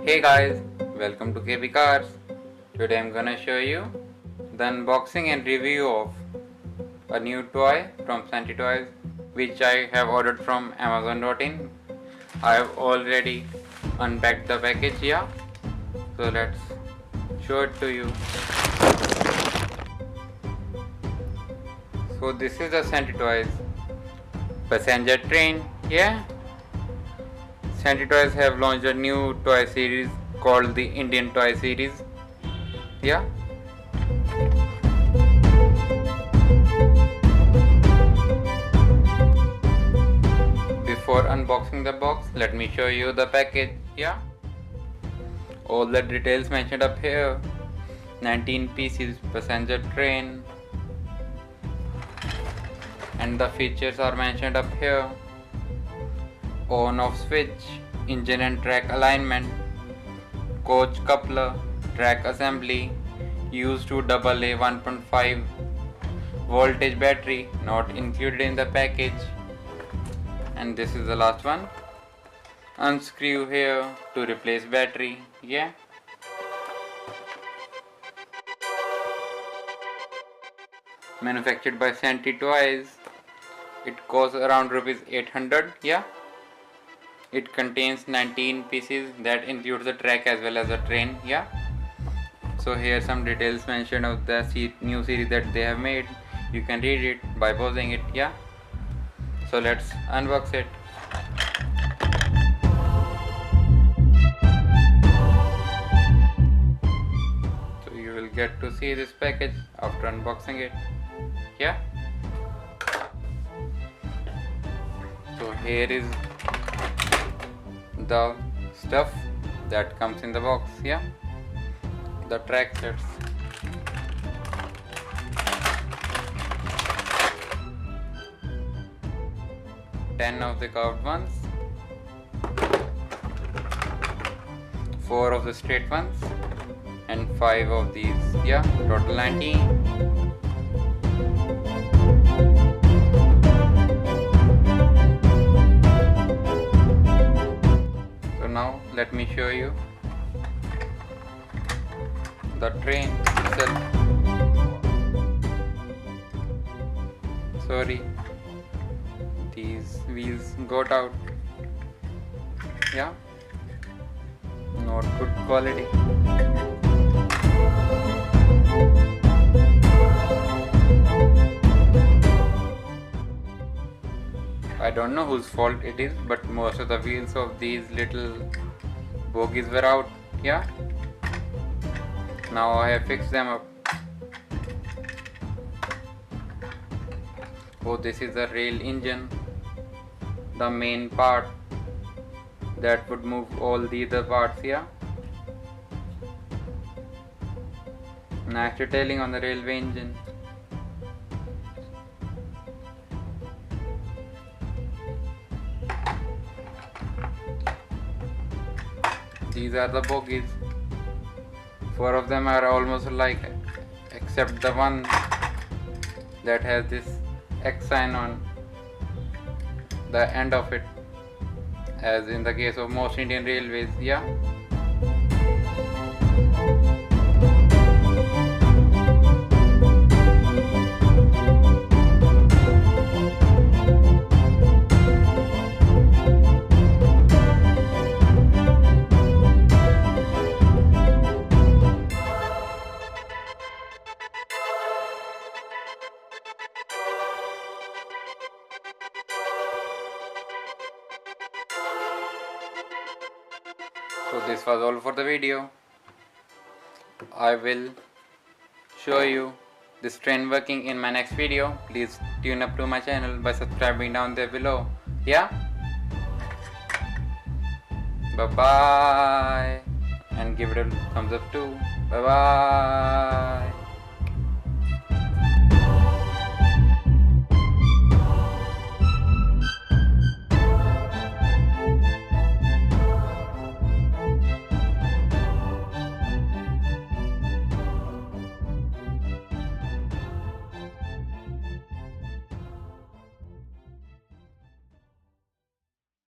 Hey guys, welcome to KB Cars. Today I'm gonna show you the unboxing and review of a new toy from Centy Toys which I have ordered from Amazon.in. I have already unpacked the package here, so let's show it to you. So this is the Centy Toys passenger train. Centy Toys have launched a new toy series called the Indian Toy Series. Before unboxing the box, let me show you the package. All the details mentioned up here. 19 pieces passenger train, and the features are mentioned up here. On-off switch, engine and track alignment, coach coupler, track assembly, used to AA 1.5 voltage battery, not included in the package. And this is the last one. Unscrew here to replace battery. Manufactured by Centy Toys. It costs around rupees 800. It contains 19 pieces, that includes the track as well as the train. So here some details mentioned of the new series that they have made. You can read it by pausing it. So let's unbox it. So you will get to see this package after unboxing it. So here is the stuff that comes in the box. The track sets. Ten of the curved ones, 4 of the straight ones, and 5 of these. Total 19. Now let me show you the train itself. Sorry, these wheels got out. Not good quality. I don't know whose fault it is, but most of the wheels of these little bogies were out. Now I have fixed them up. Oh, this is the rail engine, the main part that would move all the other parts. Nice detailing on the railway engine. These are the bogies. 4 of them are almost alike, except the one that has this X sign on the end of it, as in the case of most Indian railways. So this was all for the video. I will show you this train working in my next video. Please tune up to my channel by subscribing down there below. Bye bye, and give it a thumbs up too. Bye bye.